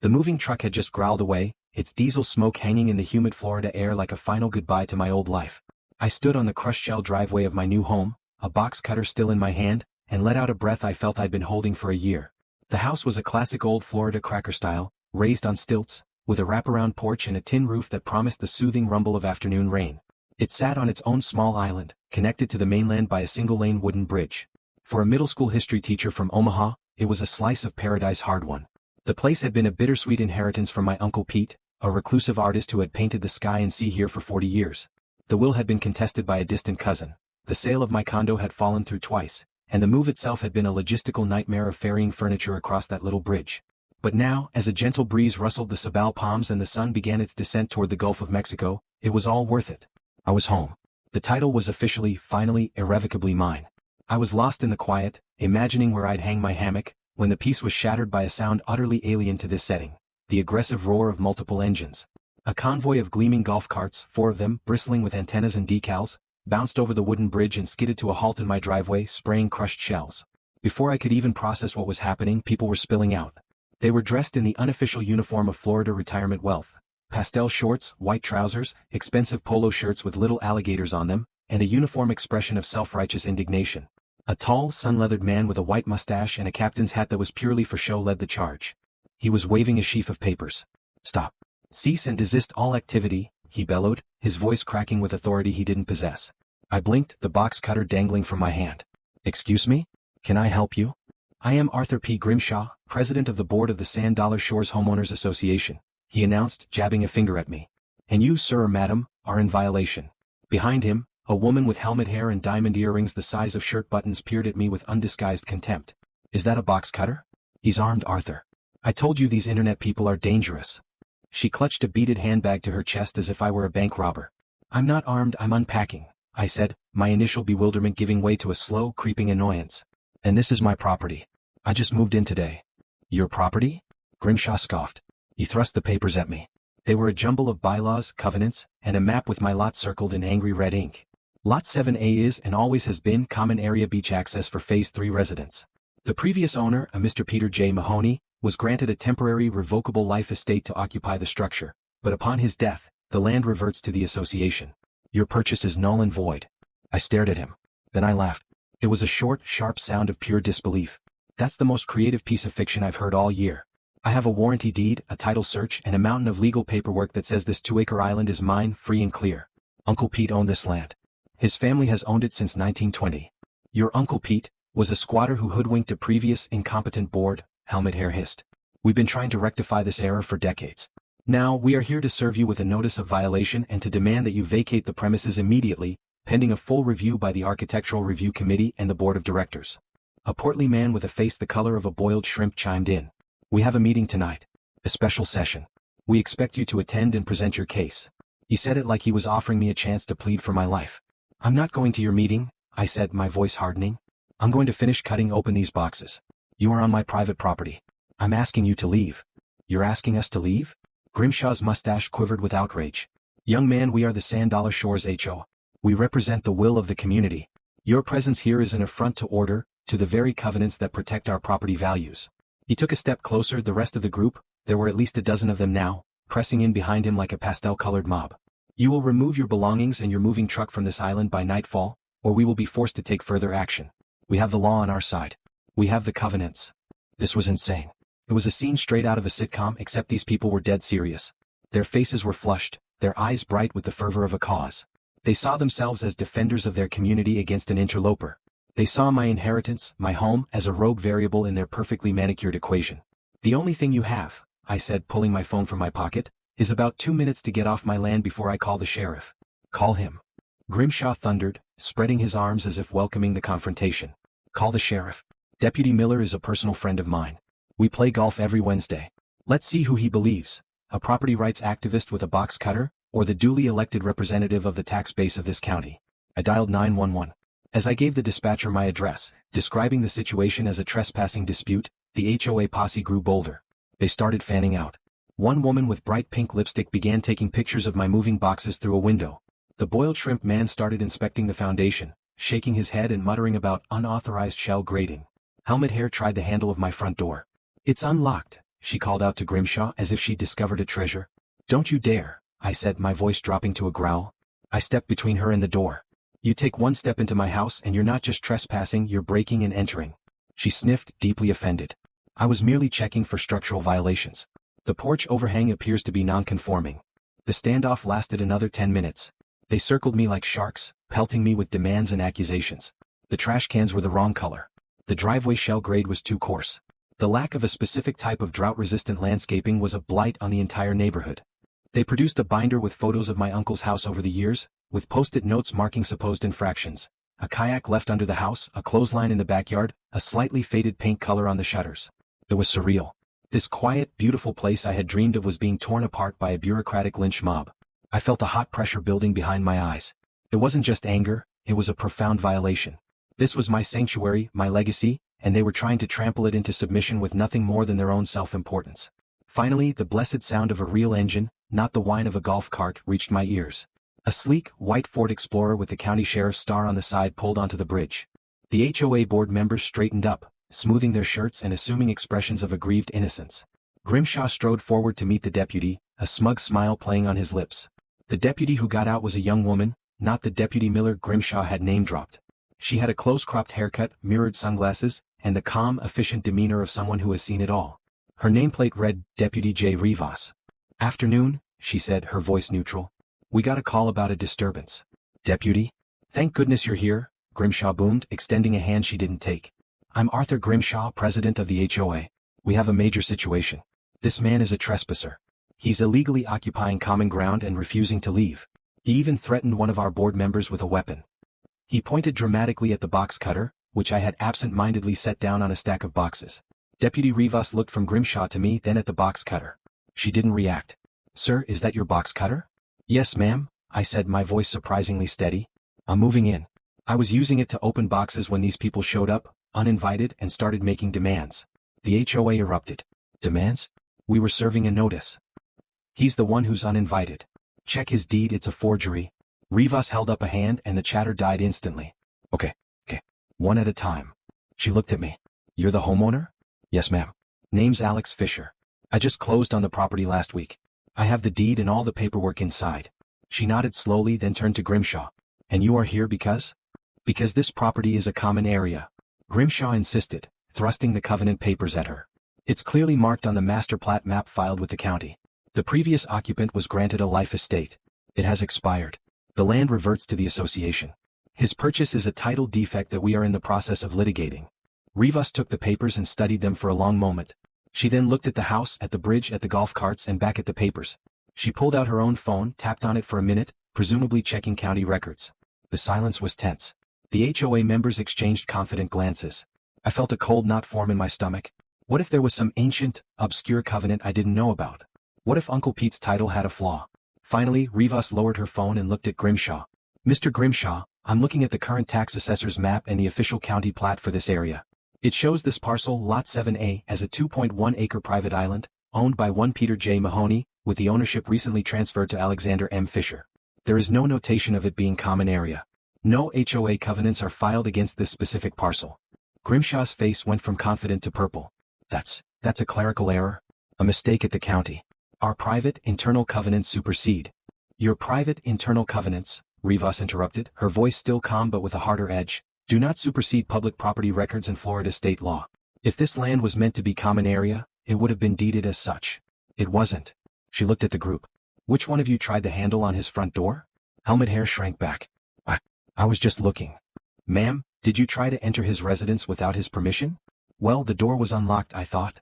The moving truck had just growled away, its diesel smoke hanging in the humid Florida air like a final goodbye to my old life. I stood on the crushed shell driveway of my new home, a box cutter still in my hand, and let out a breath I felt I'd been holding for a year. The house was a classic old Florida cracker style, raised on stilts, with a wraparound porch and a tin roof that promised the soothing rumble of afternoon rain. It sat on its own small island, connected to the mainland by a single-lane wooden bridge. For a middle school history teacher from Omaha, it was a slice of paradise hard-won. The place had been a bittersweet inheritance from my Uncle Pete, a reclusive artist who had painted the sky and sea here for 40 years. The will had been contested by a distant cousin. The sale of my condo had fallen through twice, and the move itself had been a logistical nightmare of ferrying furniture across that little bridge. But now, as a gentle breeze rustled the sabal palms and the sun began its descent toward the Gulf of Mexico, it was all worth it. I was home. The title was officially, finally, irrevocably mine. I was lost in the quiet, imagining where I'd hang my hammock, when the peace was shattered by a sound utterly alien to this setting, the aggressive roar of multiple engines. A convoy of gleaming golf carts, 4 of them, bristling with antennas and decals, bounced over the wooden bridge and skidded to a halt in my driveway, spraying crushed shells. Before I could even process what was happening, people were spilling out. They were dressed in the unofficial uniform of Florida retirement wealth. Pastel shorts, white trousers, expensive polo shirts with little alligators on them, and a uniform expression of self-righteous indignation. A tall, sun-leathered man with a white mustache and a captain's hat that was purely for show led the charge. He was waving a sheaf of papers. "Stop. Cease and desist all activity," he bellowed, his voice cracking with authority he didn't possess. I blinked, the box cutter dangling from my hand. "Excuse me? Can I help you?" "I am Arthur P. Grimshaw, president of the board of the Sand Dollar Shores Homeowners Association," he announced, jabbing a finger at me. "And you, sir or madam, are in violation." Behind him, a woman with helmet hair and diamond earrings the size of shirt buttons peered at me with undisguised contempt. "Is that a box cutter?" "He's armed, Arthur. I told you these internet people are dangerous." She clutched a beaded handbag to her chest as if I were a bank robber. "I'm not armed, I'm unpacking," I said, my initial bewilderment giving way to a slow, creeping annoyance. "And this is my property. I just moved in today." "Your property?" Grimshaw scoffed. He thrust the papers at me. They were a jumble of bylaws, covenants, and a map with my lot circled in angry red ink. Lot 7A is and always has been common area beach access for Phase 3 residents. The previous owner, a Mr. Peter J. Mahoney, was granted a temporary revocable life estate to occupy the structure, but upon his death, the land reverts to the association. "Your purchase is null and void." I stared at him. Then I laughed. It was a short, sharp sound of pure disbelief. "That's the most creative piece of fiction I've heard all year. I have a warranty deed, a title search, and a mountain of legal paperwork that says this 2-acre island is mine, free and clear. Uncle Pete owned this land. His family has owned it since 1920. Your Uncle Pete was a squatter who hoodwinked a previous incompetent board," Helmet Hair hissed. "We've been trying to rectify this error for decades. Now, we are here to serve you with a notice of violation and to demand that you vacate the premises immediately, pending a full review by the Architectural Review Committee and the Board of Directors." A portly man with a face the color of a boiled shrimp chimed in. "We have a meeting tonight. A special session. We expect you to attend and present your case." He said it like he was offering me a chance to plead for my life. "I'm not going to your meeting," I said, my voice hardening. "I'm going to finish cutting open these boxes. You are on my private property. I'm asking you to leave." "You're asking us to leave?" Grimshaw's mustache quivered with outrage. "Young man, we are the Sand Dollar Shores HOA. We represent the will of the community. Your presence here is an affront to order, to the very covenants that protect our property values." He took a step closer, the rest of the group, there were at least a dozen of them now, pressing in behind him like a pastel-colored mob. "You will remove your belongings and your moving truck from this island by nightfall, or we will be forced to take further action. We have the law on our side. We have the covenants." This was insane. It was a scene straight out of a sitcom, except these people were dead serious. Their faces were flushed, their eyes bright with the fervor of a cause. They saw themselves as defenders of their community against an interloper. They saw my inheritance, my home, as a rogue variable in their perfectly manicured equation. "The only thing you have," I said, pulling my phone from my pocket, "is about 2 minutes to get off my land before I call the sheriff." "Call him," Grimshaw thundered, spreading his arms as if welcoming the confrontation. "Call the sheriff. Deputy Miller is a personal friend of mine. We play golf every Wednesday. Let's see who he believes, a property rights activist with a box cutter, or the duly elected representative of the tax base of this county." I dialed 911. As I gave the dispatcher my address, describing the situation as a trespassing dispute, the HOA posse grew bolder. They started fanning out. One woman with bright pink lipstick began taking pictures of my moving boxes through a window. The boiled shrimp man started inspecting the foundation, shaking his head and muttering about unauthorized shell grading. Helmet Hair tried the handle of my front door. "It's unlocked," she called out to Grimshaw as if she'd discovered a treasure. Don't you dare, I said, my voice dropping to a growl. I stepped between her and the door. You take one step into my house and you're not just trespassing, you're breaking and entering. She sniffed, deeply offended. I was merely checking for structural violations. The porch overhang appears to be non-conforming. The standoff lasted another 10 minutes. They circled me like sharks, pelting me with demands and accusations. The trash cans were the wrong color. The driveway shell grade was too coarse. The lack of a specific type of drought-resistant landscaping was a blight on the entire neighborhood. They produced a binder with photos of my uncle's house over the years, with post-it notes marking supposed infractions. A kayak left under the house, a clothesline in the backyard, a slightly faded paint color on the shutters. It was surreal. This quiet, beautiful place I had dreamed of was being torn apart by a bureaucratic lynch mob. I felt a hot pressure building behind my eyes. It wasn't just anger, it was a profound violation. This was my sanctuary, my legacy, and they were trying to trample it into submission with nothing more than their own self-importance. Finally, the blessed sound of a real engine, not the whine of a golf cart, reached my ears. A sleek, white Ford Explorer with the county sheriff's star on the side pulled onto the bridge. The HOA board members straightened up, smoothing their shirts and assuming expressions of aggrieved innocence. Grimshaw strode forward to meet the deputy, a smug smile playing on his lips. The deputy who got out was a young woman, not the Deputy Miller Grimshaw had name-dropped. She had a close-cropped haircut, mirrored sunglasses, and the calm, efficient demeanor of someone who has seen it all. Her nameplate read, Deputy J. Rivas. Afternoon, she said, her voice neutral. We got a call about a disturbance. Deputy? Thank goodness you're here, Grimshaw boomed, extending a hand she didn't take. I'm Arthur Grimshaw, president of the HOA. We have a major situation. This man is a trespasser. He's illegally occupying common ground and refusing to leave. He even threatened one of our board members with a weapon. He pointed dramatically at the box cutter, which I had absent-mindedly set down on a stack of boxes. Deputy Rivas looked from Grimshaw to me, then at the box cutter. She didn't react. Sir, is that your box cutter? Yes, ma'am, I said, my voice surprisingly steady. I'm moving in. I was using it to open boxes when these people showed up, uninvited, and started making demands. The HOA erupted. Demands? We were serving a notice. He's the one who's uninvited. Check his deed, it's a forgery. Rivas held up a hand and the chatter died instantly. Okay. One at a time. She looked at me. You're the homeowner? Yes, ma'am. Name's Alex Fisher. I just closed on the property last week. I have the deed and all the paperwork inside. She nodded slowly, then turned to Grimshaw. And you are here because? Because this property is a common area. Grimshaw insisted, thrusting the covenant papers at her. It's clearly marked on the master plat map filed with the county. The previous occupant was granted a life estate. It has expired. The land reverts to the association. His purchase is a title defect that we are in the process of litigating. Rivas took the papers and studied them for a long moment. She then looked at the house, at the bridge, at the golf carts, and back at the papers. She pulled out her own phone, tapped on it for a minute, presumably checking county records. The silence was tense. The HOA members exchanged confident glances. I felt a cold knot form in my stomach. What if there was some ancient, obscure covenant I didn't know about? What if Uncle Pete's title had a flaw? Finally, Rivas lowered her phone and looked at Grimshaw. Mr. Grimshaw, I'm looking at the current tax assessor's map and the official county plat for this area. It shows this parcel, Lot 7A, as a 2.1-acre private island, owned by one Peter J. Mahoney, with the ownership recently transferred to Alexander M. Fisher. There is no notation of it being common area. No HOA covenants are filed against this specific parcel. Grimshaw's face went from confident to purple. That's a clerical error. A mistake at the county. Our private, internal covenants supersede. Your private, internal covenants, Rivas interrupted, her voice still calm but with a harder edge, do not supersede public property records and Florida state law. If this land was meant to be common area, it would have been deeded as such. It wasn't. She looked at the group. Which one of you tried the handle on his front door? Helmet hair shrank back. I was just looking. Ma'am, did you try to enter his residence without his permission? Well, the door was unlocked, I thought.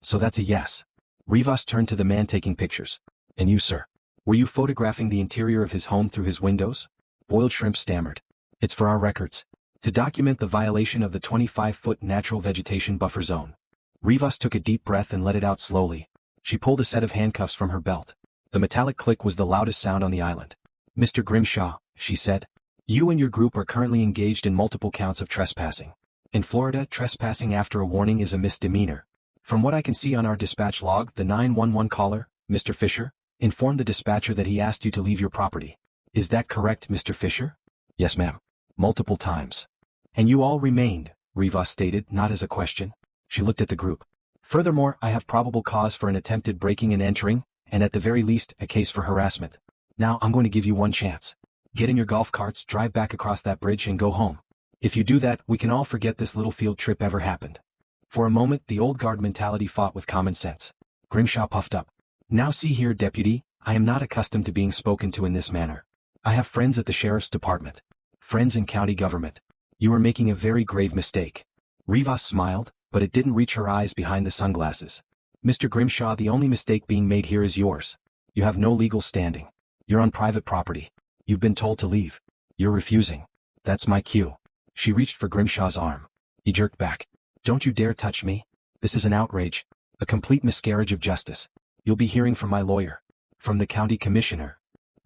So that's a yes. Rivas turned to the man taking pictures. And you, sir? Were you photographing the interior of his home through his windows? Boiled Shrimp stammered. It's for our records. To document the violation of the 25-foot natural vegetation buffer zone. Rivas took a deep breath and let it out slowly. She pulled a set of handcuffs from her belt. The metallic click was the loudest sound on the island. Mr. Grimshaw, she said. You and your group are currently engaged in multiple counts of trespassing. In Florida, trespassing after a warning is a misdemeanor. From what I can see on our dispatch log, the 911 caller, Mr. Fisher, informed the dispatcher that he asked you to leave your property. Is that correct, Mr. Fisher? Yes, ma'am. Multiple times. And you all remained, Rivas stated, not as a question. She looked at the group. Furthermore, I have probable cause for an attempted breaking and entering, and at the very least, a case for harassment. Now I'm going to give you one chance. Get in your golf carts, drive back across that bridge and go home. If you do that, we can all forget this little field trip ever happened. For a moment, the old guard mentality fought with common sense. Grimshaw puffed up. Now see here, deputy, I am not accustomed to being spoken to in this manner. I have friends at the sheriff's department. Friends in county government. You are making a very grave mistake. Rivas smiled, but it didn't reach her eyes behind the sunglasses. Mr. Grimshaw, the only mistake being made here is yours. You have no legal standing. You're on private property. You've been told to leave. You're refusing. That's my cue. She reached for Grimshaw's arm. He jerked back. Don't you dare touch me. This is an outrage. A complete miscarriage of justice. You'll be hearing from my lawyer. From the county commissioner.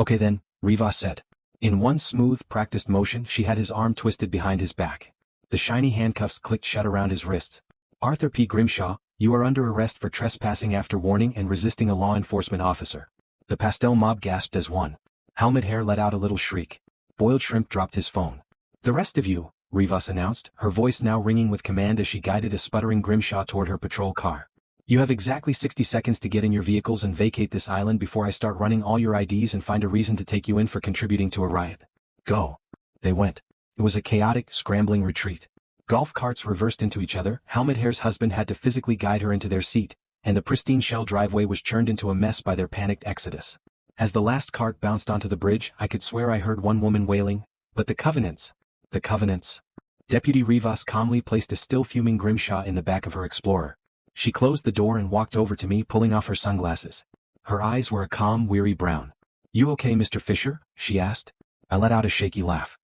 Okay then, Rivas said. In one smooth, practiced motion, she had his arm twisted behind his back. The shiny handcuffs clicked shut around his wrists. Arthur P. Grimshaw, you are under arrest for trespassing after warning and resisting a law enforcement officer. The pastel mob gasped as one. Helmet Hair let out a little shriek. Boiled Shrimp dropped his phone. The rest of you, Rivas announced, her voice now ringing with command as she guided a sputtering Grimshaw toward her patrol car. You have exactly 60 seconds to get in your vehicles and vacate this island before I start running all your IDs and find a reason to take you in for contributing to a riot. Go. They went. It was a chaotic, scrambling retreat. Golf carts reversed into each other, Helmet Hair's husband had to physically guide her into their seat, and the pristine shell driveway was churned into a mess by their panicked exodus. As the last cart bounced onto the bridge, I could swear I heard one woman wailing, but the Covenants. The Covenants. Deputy Rivas calmly placed a still fuming Grimshaw in the back of her Explorer. She closed the door and walked over to me, pulling off her sunglasses. Her eyes were a calm, weary brown. You okay, Mr. Fisher? She asked. I let out a shaky laugh.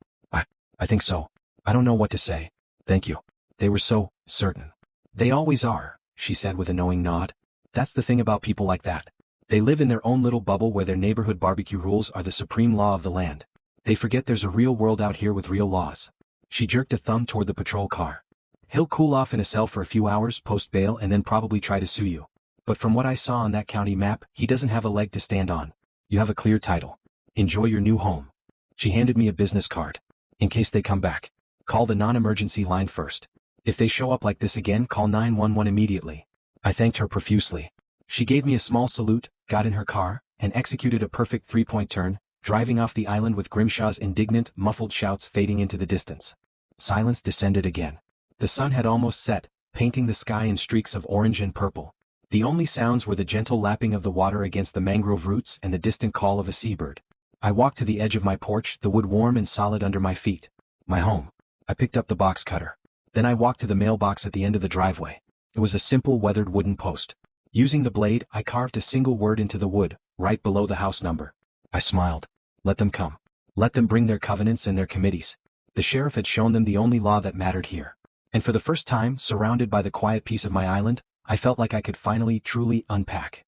I think so. I don't know what to say. Thank you. They were so certain. They always are, she said with a knowing nod. That's the thing about people like that. They live in their own little bubble where their neighborhood barbecue rules are the supreme law of the land. They forget there's a real world out here with real laws. She jerked a thumb toward the patrol car. He'll cool off in a cell for a few hours post bail and then probably try to sue you. But from what I saw on that county map, he doesn't have a leg to stand on. You have a clear title. Enjoy your new home. She handed me a business card. In case they come back, call the non-emergency line first. If they show up like this again, call 911 immediately. I thanked her profusely. She gave me a small salute, got in her car, and executed a perfect three-point turn, driving off the island with Grimshaw's indignant, muffled shouts fading into the distance. Silence descended again. The sun had almost set, painting the sky in streaks of orange and purple. The only sounds were the gentle lapping of the water against the mangrove roots and the distant call of a seabird. I walked to the edge of my porch, the wood warm and solid under my feet. My home. I picked up the box cutter. Then I walked to the mailbox at the end of the driveway. It was a simple weathered wooden post. Using the blade, I carved a single word into the wood, right below the house number. I smiled. Let them come. Let them bring their covenants and their committees. The sheriff had shown them the only law that mattered here. And for the first time, surrounded by the quiet peace of my island, I felt like I could finally, truly unpack.